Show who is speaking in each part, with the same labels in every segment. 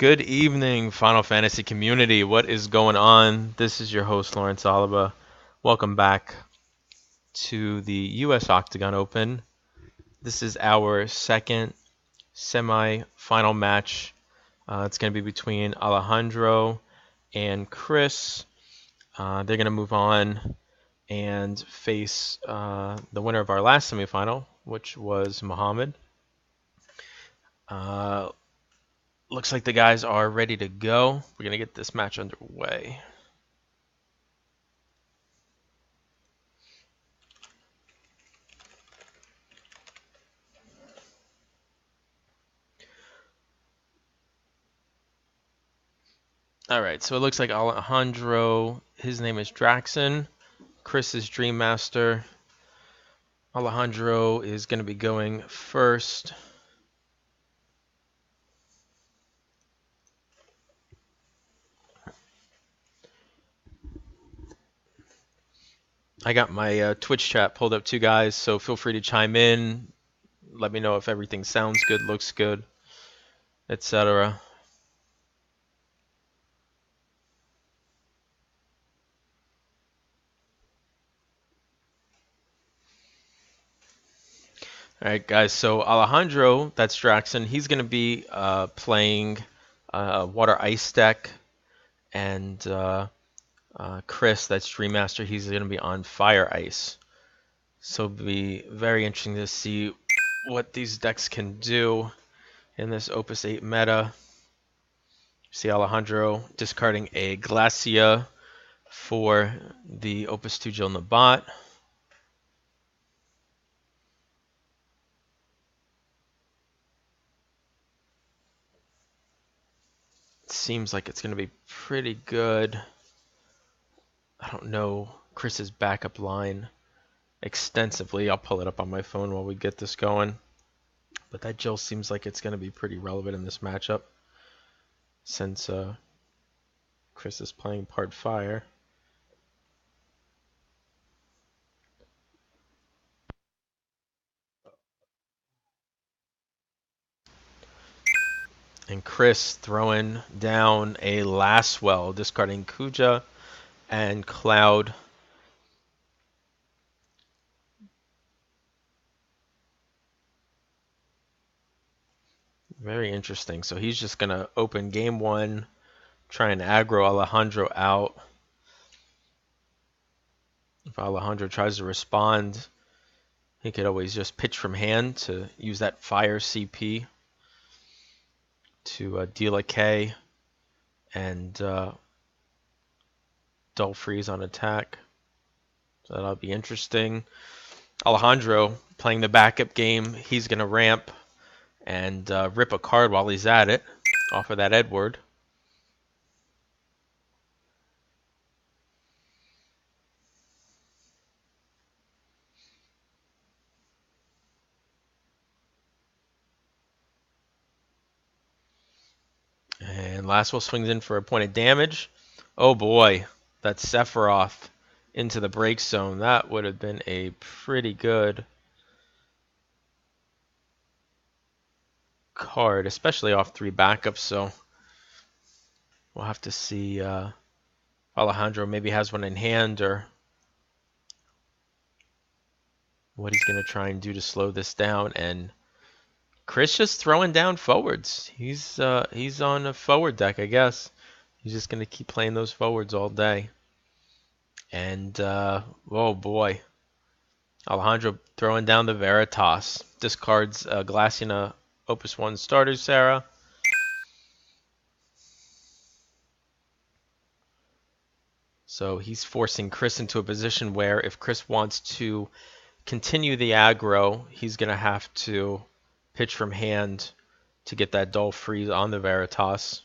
Speaker 1: Good evening, Final Fantasy community. What is going on? This is your host, Lawrence Oliva. Welcome back to the US OCTGN Open. This is our second semi-final match. It's going to be between Alejandro and Chris. They're going to move on and face the winner of our last semifinal, which was Muhammad. Looks like the guys are ready to go. We're going to get this match underway. Alright, so it looks like Alejandro, his name is Draxon. Chris is Dream Master. Alejandro is going to be going first. I got my Twitch chat pulled up too, guys, so feel free to chime in. Let me know if everything sounds good, looks good, etc. Alright, guys, so Alejandro, that's Draxon, he's going to be playing Water Ice deck, and Chris, that's Dream Master, he's going to be on Fire Ice. So it'll be very interesting to see what these decks can do in this Opus 8 meta. See Alejandro discarding a Glacia for the Opus 2 Jill Nabat. Seems like it's going to be pretty good. I don't know Chris's backup line extensively. I'll pull it up on my phone while we get this going. But that Jill seems like it's going to be pretty relevant in this matchup since Chris is playing part fire. And Chris throwing down a Laswell, discarding Kuja and Cloud. Very interesting. So he's just going to open game one, try and aggro Alejandro out. If Alejandro tries to respond, he could always just pitch from hand to use that fire CP to deal a K and dull freeze on attack. So that'll be interesting. Alejandro playing the backup game. He's going to ramp and rip a card while he's at it off of that Edward. And Laswell swings in for a point of damage. Oh boy, that's Sephiroth into the break zone. That would have been a pretty good card, especially off 3 backups. So we'll have to see. Alejandro maybe has one in hand, or what he's going to try and do to slow this down. And Chris just throwing down forwards. He's on a forward deck, I guess. He's just going to keep playing those forwards all day. And, oh boy. Alejandro throwing down the Veritas. Discards Glaciana Opus 1 starter, Sarah. So he's forcing Chris into a position where if Chris wants to continue the aggro, he's going to have to pitch from hand to get that dull freeze on the Veritas.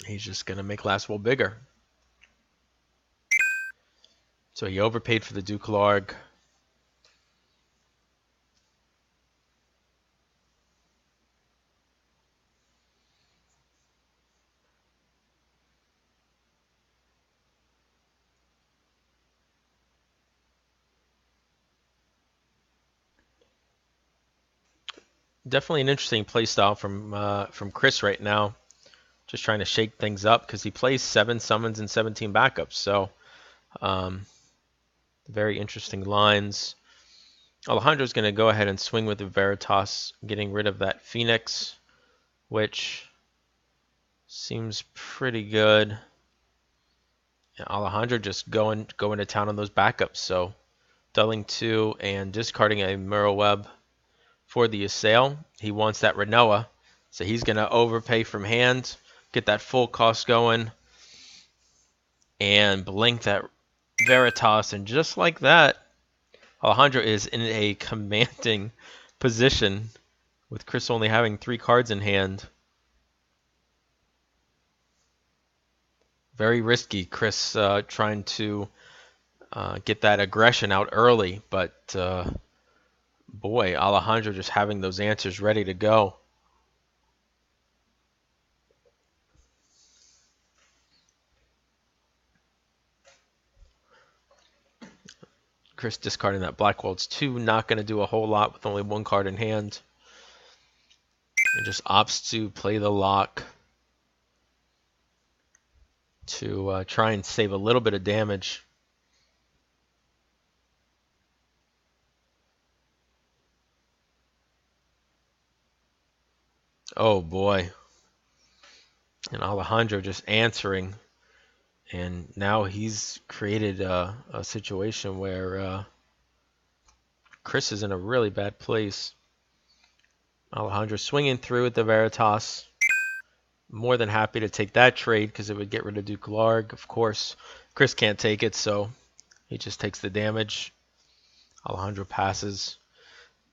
Speaker 1: He's just going to make Laswell bigger. So he overpaid for the Dukelarg. Definitely an interesting play style from Chris right now. Just trying to shake things up because he plays 7 summons and 17 backups. So um, very interesting lines. Alejandro's going to go ahead and swing with the Veritas, getting rid of that Phoenix, which seems pretty good. Yeah, Alejandro just going to town on those backups. So dulling 2 and discarding a Mirror Web for the Assail. He wants that Renoa, so he's going to overpay from hand, get that full cost going, and blink that Veritas. And just like that, Alejandro is in a commanding position with Chris only having 3 cards in hand. Very risky, Chris trying to get that aggression out early, but boy, Alejandro just having those answers ready to go. Chris discarding that Black Waltz 2, not going to do a whole lot with only 1 card in hand. And just opts to play the lock to try and save a little bit of damage. Oh boy. And Alejandro just answering. And now he's created a situation where Chris is in a really bad place. Alejandro swinging through with the Veritas. More than happy to take that trade because it would get rid of Duke Larg. Of course, Chris can't take it, so he just takes the damage. Alejandro passes.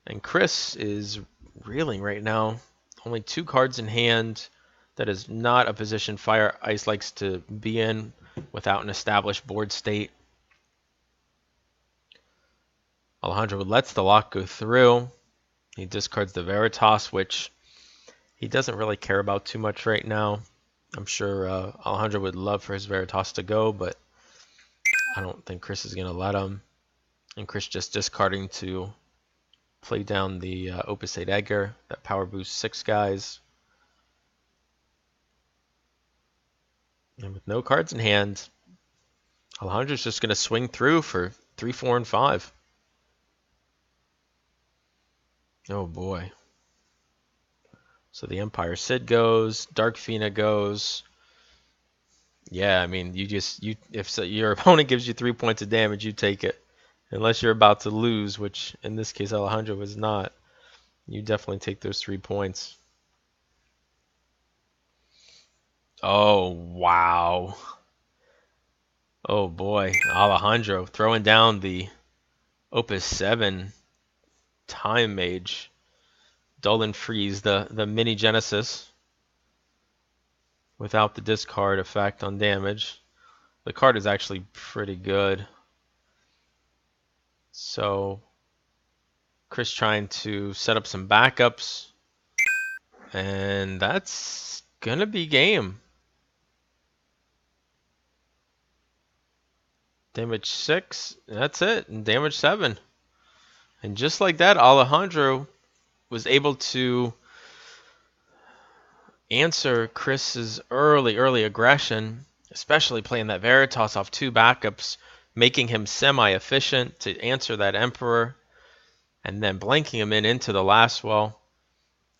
Speaker 1: And Chris is reeling right now. Only 2 cards in hand. That is not a position Fire Ice likes to be in without an established board state. Alejandro lets the lock go through. He discards the Veritas, which he doesn't really care about too much right now. I'm sure Alejandro would love for his Veritas to go, but I don't think Chris is going to let him. And Chris just discarding to play down the Opus 8 Edgar. That power boosts 6 guys. And with no cards in hand, Alejandro's just going to swing through for 3, 4, and 5. Oh boy. So the Empire Sid goes, Dark Fina goes. Yeah, I mean, if your opponent gives you 3 points of damage, you take it. Unless you're about to lose, which in this case Alejandro was not. You definitely take those 3 points. Oh, wow. Oh boy, Alejandro throwing down the Opus 7 Time Mage. Dull and freeze the mini Genesis without the discard effect on damage. The card is actually pretty good. So Chris trying to set up some backups. And that's gonna be game. Damage 6, that's it, and damage 7. And just like that, Alejandro was able to answer Chris's early aggression, especially playing that Veritas off 2 backups, making him semi-efficient to answer that Emperor, and then blanking him into the last wall,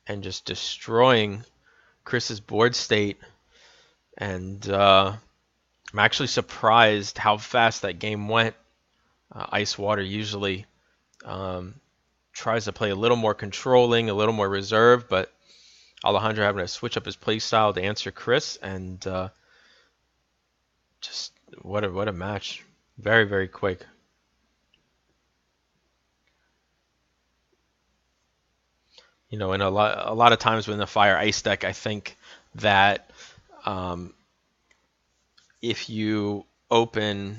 Speaker 1: and just destroying Chris's board state. And I'm actually surprised how fast that game went. Ice Water usually tries to play a little more controlling, a little more reserved, but Alejandro having to switch up his play style to answer Chris, and just what a match. Very, very quick. You know, and a lot of times when the Fire Ice deck, I think that if you open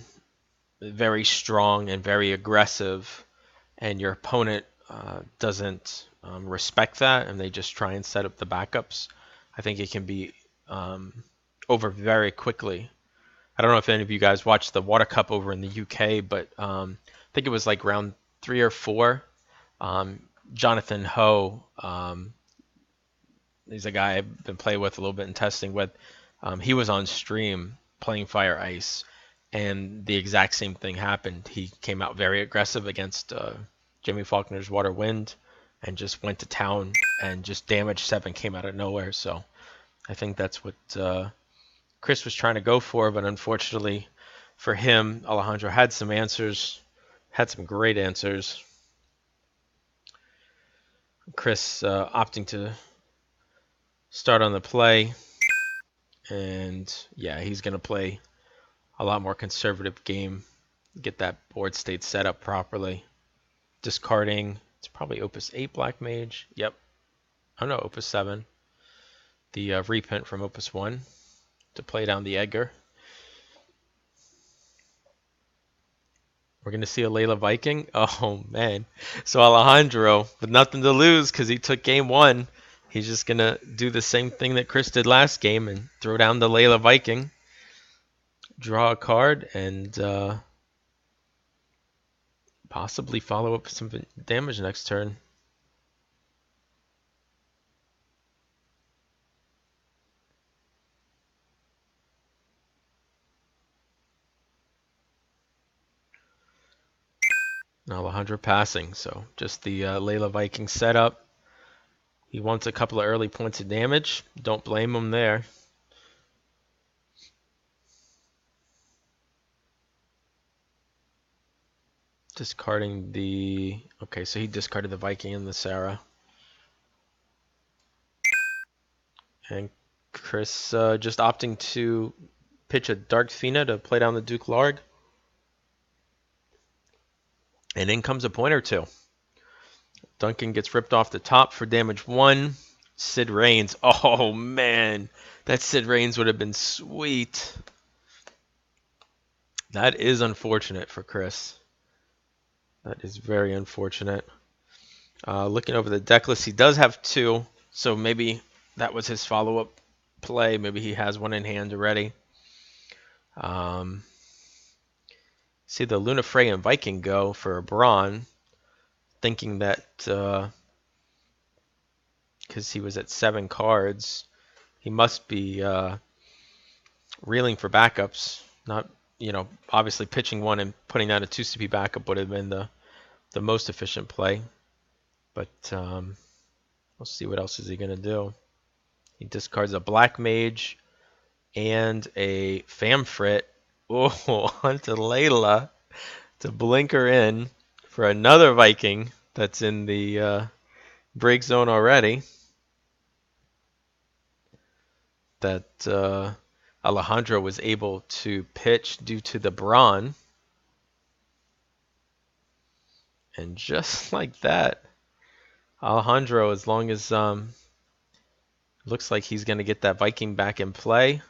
Speaker 1: very strong and very aggressive, and your opponent doesn't respect that, and they just try and set up the backups, I think it can be over very quickly. I don't know if any of you guys watched the Water Cup over in the UK, but I think it was like round 3 or 4. Jonathan Ho. He's a guy I've been playing with a little bit and testing with. He was on stream playing Fire Ice, and the exact same thing happened. He came out very aggressive against Jimmy Faulkner's Water Wind and just went to town, and just damage 7 came out of nowhere. So I think that's what Chris was trying to go for, but unfortunately for him, Alejandro had some answers, had some great answers. Chris opting to start on the play, and yeah, he's going to play a lot more conservative game, get that board state set up properly. Discarding, it's probably Opus 8 Black Mage. Yep. Oh no, Opus 7. The reprint from Opus 1 to play down the Edgar. We're going to see a Layla Viking. Oh, man. So Alejandro, with nothing to lose because he took game 1, he's just going to do the same thing that Chris did last game and throw down the Layla Viking, draw a card, and possibly follow up some damage next turn. Alejandro passing, so just the Layla Viking setup. He wants a couple of early points of damage. Don't blame him there. Discarding the... Okay, so he discarded the Viking and the Sarah. And Chris just opting to pitch a Dark Fina to play down the Duke Larg. And in comes a point or two. Duncan gets ripped off the top for damage 1. Sid Reigns. Oh, man. That Sid Reigns would have been sweet. That is unfortunate for Chris. That is very unfortunate. Looking over the deck list, he does have 2. So maybe that was his follow-up play. Maybe he has one in hand already. See the Lunafray and Viking go for a Braun, thinking that because he was at 7 cards, he must be reeling for backups. Not, obviously pitching 1 and putting down a 2 CP backup would have been the most efficient play. But we'll see what else is he gonna do. He discards a Black Mage and a Famfrit. Oh, onto Layla to blink her in for another Viking that's in the break zone already. That Alejandro was able to pitch due to the Braun. And just like that, Alejandro, as long as looks like he's going to get that Viking back in play.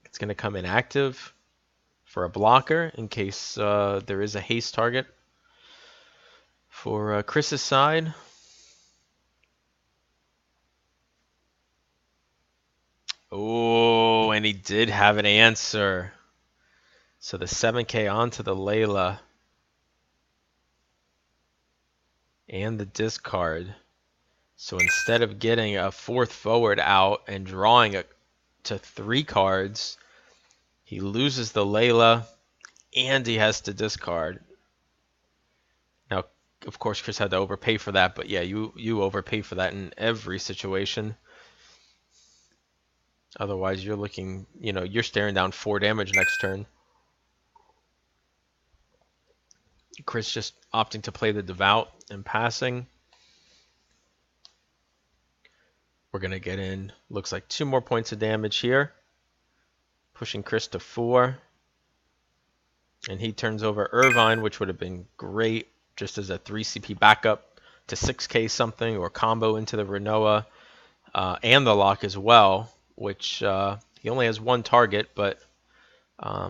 Speaker 1: It's going to come inactive for a blocker in case there is a haste target for Chris's side. Oh, and he did have an answer. So the 7K onto the Layla. And the discard. So instead of getting a 4th forward out and drawing it to 3 cards, he loses the Layla and he has to discard. Now, of course, Chris had to overpay for that, but yeah, you overpay for that in every situation. Otherwise, you're looking, you're staring down 4 damage next turn. Chris just opting to play the Devout and passing. We're going to get in, looks like 2 more points of damage here. Pushing Chris to 4. And he turns over Irvine, which would have been great just as a 3 CP backup to 6K something, or combo into the Renoa and the lock as well, which he only has 1 target, but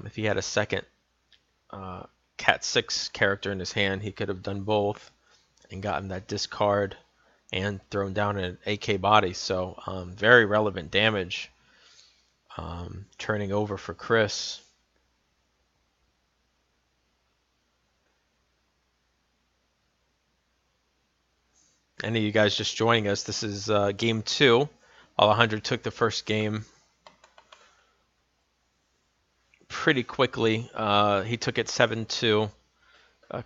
Speaker 1: if he had a second Cat 6 character in his hand, he could have done both and gotten that discard and thrown down an AK body. So very relevant damage turning over for Chris. any of you guys just joining us, this is game 2. Alejandro took the first game pretty quickly. He took it 7-2.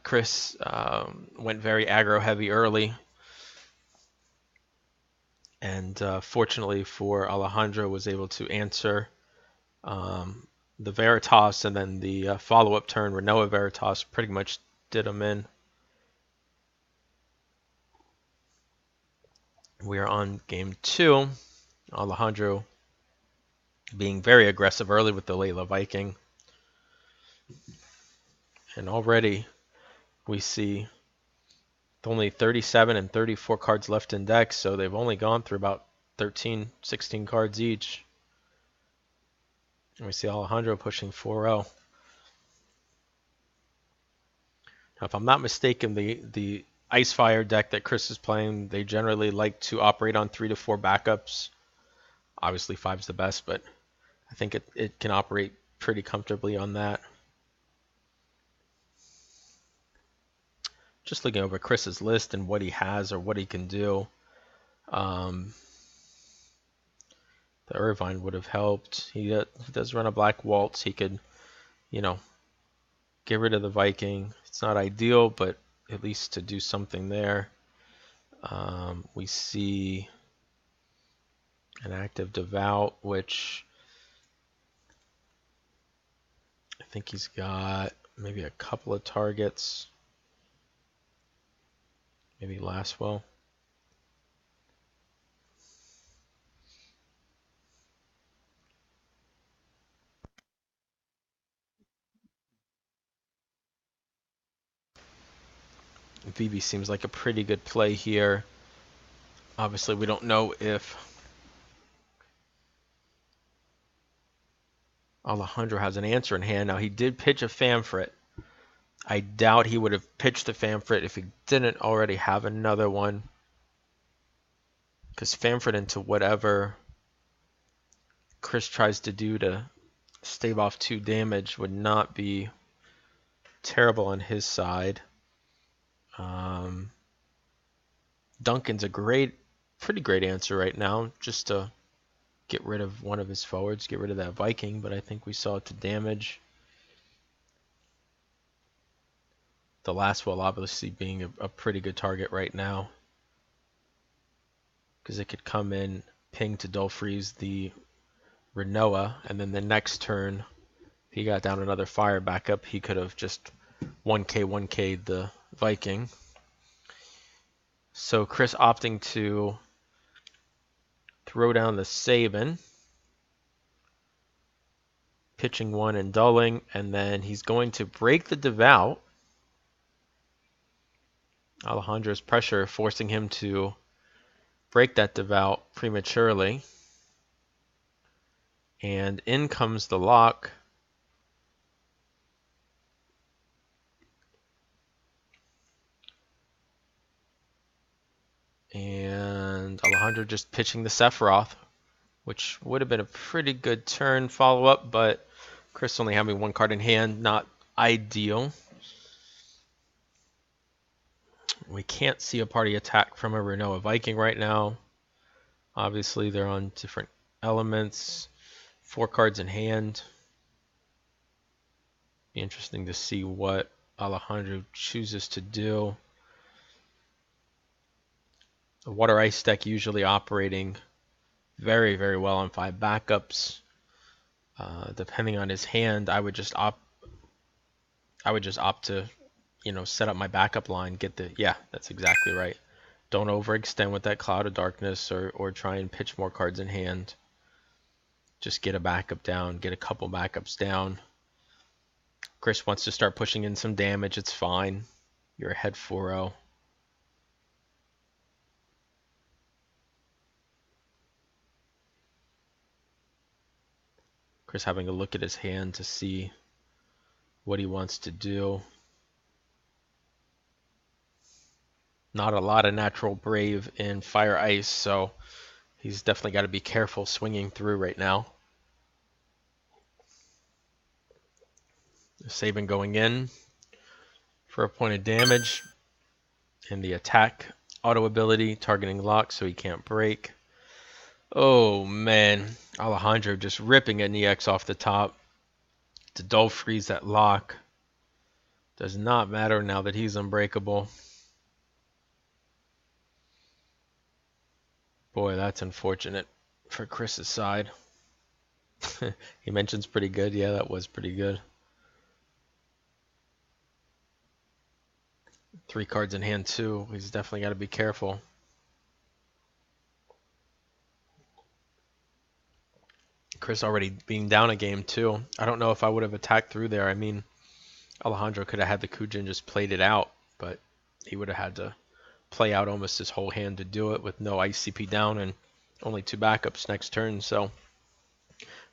Speaker 1: Chris went very aggro heavy early. And fortunately for Alejandro, was able to answer the Veritas, and then the follow-up turn, Renoa Veritas, pretty much did him in. We are on game 2. Alejandro being very aggressive early with the Layla Viking. And already we see only 37 and 34 cards left in deck, so they've only gone through about 13, 16 cards each. And we see Alejandro pushing 4-0. Now, if I'm not mistaken, the Ice Fire deck that Chris is playing, they generally like to operate on 3 to 4 backups. Obviously, 5's the best, but I think it can operate pretty comfortably on that. Just looking over Chris's list and what he has or what he can do. The Irvine would have helped. He does run a Black Waltz. He could, get rid of the Viking. It's not ideal, but at least to do something there. We see an active Devout, which I think he's got maybe a couple of targets. Maybe Laswell. VB seems like a pretty good play here. Obviously, we don't know if Alejandro has an answer in hand. Now, he did pitch a Famfrit. I doubt he would have pitched the Famfrit if he didn't already have another one. Because Famfrit into whatever Chris tries to do to stave off 2 damage would not be terrible on his side. Duncan's a pretty great answer right now, just to get rid of one of his forwards, get rid of that Viking, but I think we saw it to damage. The Laswell obviously being a pretty good target right now, because it could come in, ping to dull freeze the Renoa, and then the next turn, he got down another fire backup, he could have just 1K'd the Viking. So Chris opting to throw down the Sabin, pitching 1 and dulling, and then he's going to break the Devout. Alejandro's pressure forcing him to break that Devout prematurely. And in comes the lock. And Alejandro just pitching the Sephiroth, which would have been a pretty good turn follow-up, but Chris only having 1 card in hand, not ideal. We can't see a party attack from a Renoa Viking right now. Obviously, they're on different elements. 4 cards in hand. Be interesting to see what Alejandro chooses to do. The Water Ice deck usually operating very, very well on 5 backups. Depending on his hand, I would just opt to, set up my backup line, yeah, that's exactly right. Don't overextend with that Cloud of Darkness or try and pitch more cards in hand. Just get a backup down, get a couple backups down. Chris wants to start pushing in some damage, it's fine. You're ahead 4-0. Chris having a look at his hand to see what he wants to do. Not a lot of natural brave in Fire Ice, so he's definitely got to be careful swinging through right now. Sabin going in for a point of damage. And the attack auto ability, targeting lock so he can't break. Oh man, Alejandro just ripping an EX off the top to dull freeze that lock. Does not matter now that he's unbreakable. Boy, that's unfortunate for Chris's side. He mentions pretty good. Yeah, that was pretty good. 3 cards in hand too. He's definitely got to be careful. Chris already being down a game too. I don't know if I would have attacked through there. I mean, Alejandro could have had the Kujin just played it out, but he would have had to play out almost his whole hand to do it with no ICP down and only 2 backups next turn. So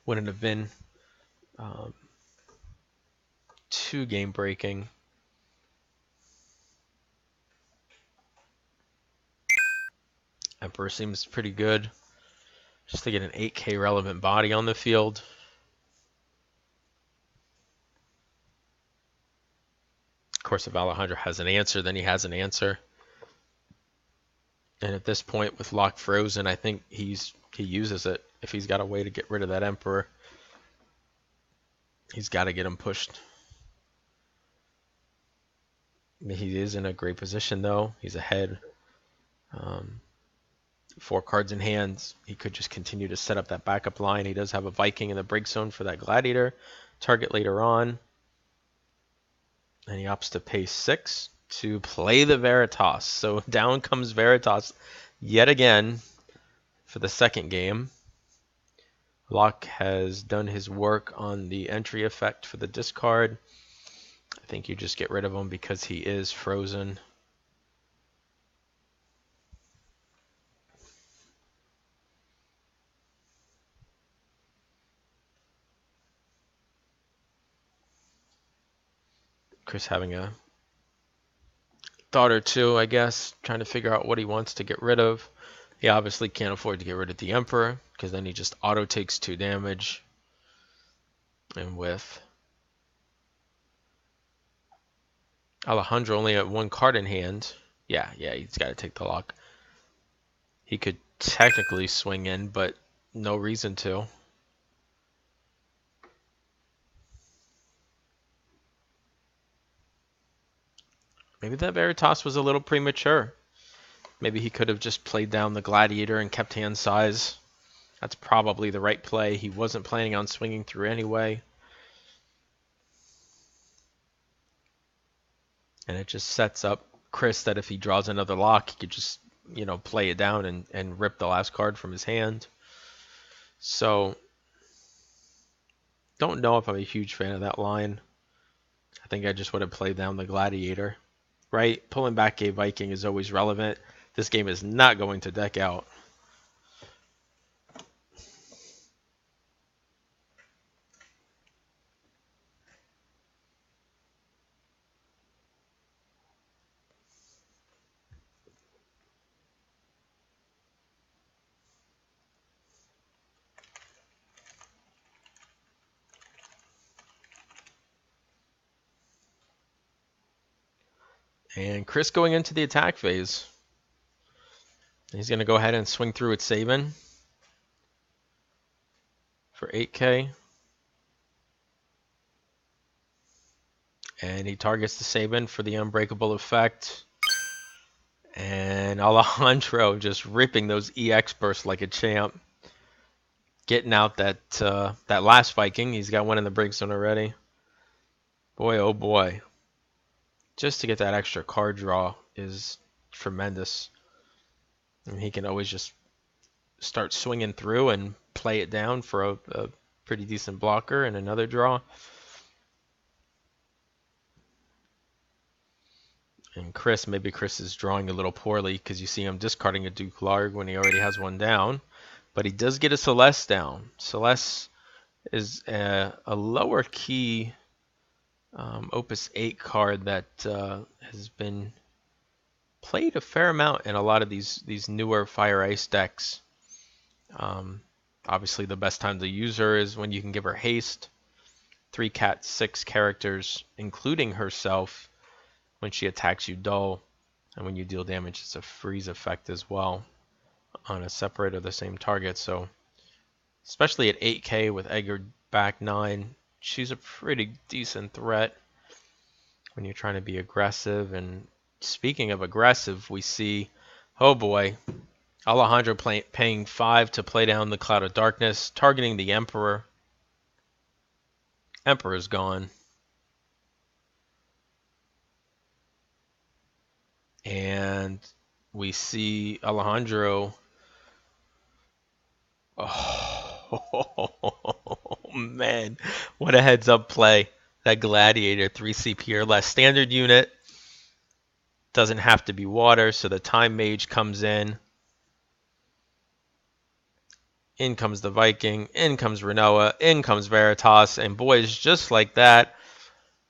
Speaker 1: wouldn't have been too game breaking. Emperor seems pretty good. Just to get an 8K relevant body on the field. Of course, if Alejandro has an answer, then he has an answer. And at this point, with lock frozen, I think he uses it. If he's got a way to get rid of that Emperor, he's got to get him pushed. He is in a great position, though. He's ahead. 4 cards in hand. He could just continue to set up that backup line. He does have a Viking in the break zone for that Gladiator target later on. And he opts to pay 6 to play the Veritas. So down comes Veritas yet again for the second game. Locke has done his work on the entry effect for the discard. I think you just get rid of him because he is frozen. Chris having a thought or two, I guess, trying to figure out what he wants to get rid of. He obviously can't afford to get rid of the Emperor, because then he just auto takes 2 damage. And with Alejandro only at 1 card in hand, yeah, he's got to take the lock. He could technically swing in, but no reason to. Maybe that Veritas was a little premature. Maybe he could have just played down the Gladiator and kept hand size. That's probably the right play. He wasn't planning on swinging through anyway. And it just sets up Chris that if he draws another lock, he could just, play it down and rip the last card from his hand. So, don't know if I'm a huge fan of that line. I think I just would have played down the Gladiator. Right? Pulling back a Viking is always relevant. This game is not going to deck out. And Chris going into the attack phase. He's going to go ahead and swing through with Sabin for 8K. And he targets the Sabin for the unbreakable effect. And Alejandro just ripping those EX bursts like a champ. Getting out that last Viking. He's got one in the break zone already. Boy, oh boy. Just to get that extra card draw is tremendous. And he can always just start swinging through and play it down for a pretty decent blocker and another draw. And maybe Chris is drawing a little poorly because you see him discarding a Duke Larg when he already has one down. But he does get a Celeste down. Celeste is a lower key Opus 8 card that has been played a fair amount in a lot of these newer Fire Ice decks. Obviously, the best time to use her is when you can give her haste. 3 cat 6 characters, including herself, when she attacks you dull. And when you deal damage, it's a freeze effect as well on a separate of the same target. So especially at 8k with Edgar back 9, she's a pretty decent threat when you're trying to be aggressive. And speaking of aggressive, we see, oh boy, Alejandro paying 5 to play down the Cloud of Darkness, targeting the Emperor. Emperor's gone. And we see Alejandro. Oh, man. What a heads up play. That Gladiator 3 CP or less standard unit. Doesn't have to be water, so the Time Mage comes in. In comes the Viking. In comes Renoa. In comes Veritas. And boys, just like that,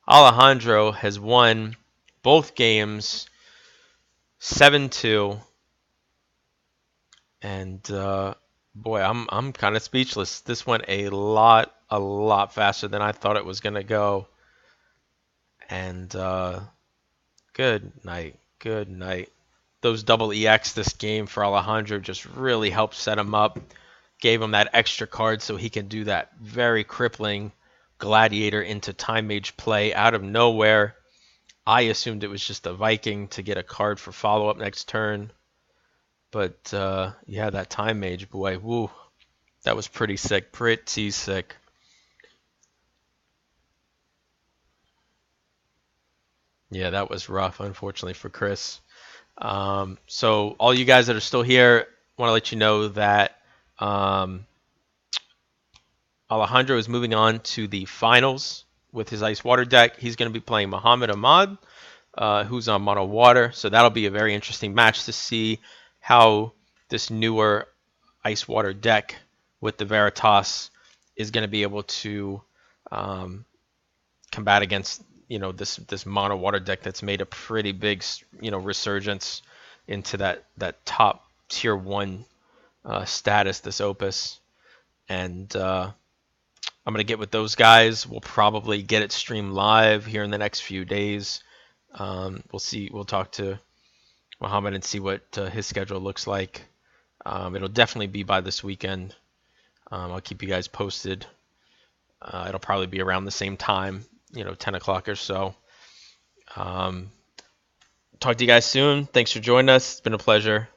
Speaker 1: Alejandro has won both games 7-2. And boy, I'm kind of speechless. This went a lot faster than I thought it was gonna go. And good night, good night. Those double EX this game for Alejandro just really helped set him up. Gave him that extra card so he can do that very crippling Gladiator into Time Mage play out of nowhere. I assumed it was just a Viking to get a card for follow-up next turn. But yeah, that Time Mage, boy, woo, that was pretty sick, pretty sick. Yeah, that was rough, unfortunately, for Chris. So all you guys that are still here, want to let you know that Alejandro is moving on to the finals with his Ice Water deck. He's going to be playing Muhammad Ahmad, who's on Mono Water. So that'll be a very interesting match to see how this newer Ice Water deck with the Veritas is going to be able to combat against this Mono Water deck that's made a pretty big resurgence into that top tier 1 status, this Opus. And I'm going to get with those guys. We'll probably get it streamed live here in the next few days. We'll see. We'll talk to Muhammad and see what his schedule looks like. It'll definitely be by this weekend. I'll keep you guys posted. It'll probably be around the same time, 10 o'clock or so. Talk to you guys soon. Thanks for joining us. It's been a pleasure.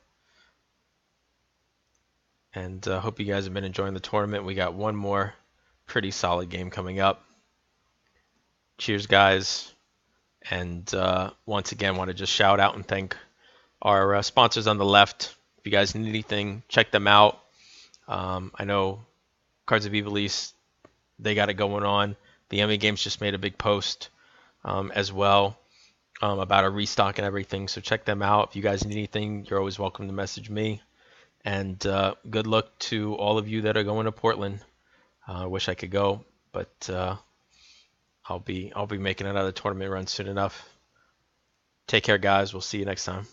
Speaker 1: And hope you guys have been enjoying the tournament. We got one more pretty solid game coming up. Cheers, guys. And once again, want to just shout out and thank our sponsors on the left. If you guys need anything, check them out. I know Cards of Ivalice, they got it going on. The Emmy Games just made a big post as well about a restock and everything. So check them out. If you guys need anything, you're always welcome to message me. And good luck to all of you that are going to Portland. I wish I could go, but I'll be making another tournament run soon enough. Take care, guys. We'll see you next time.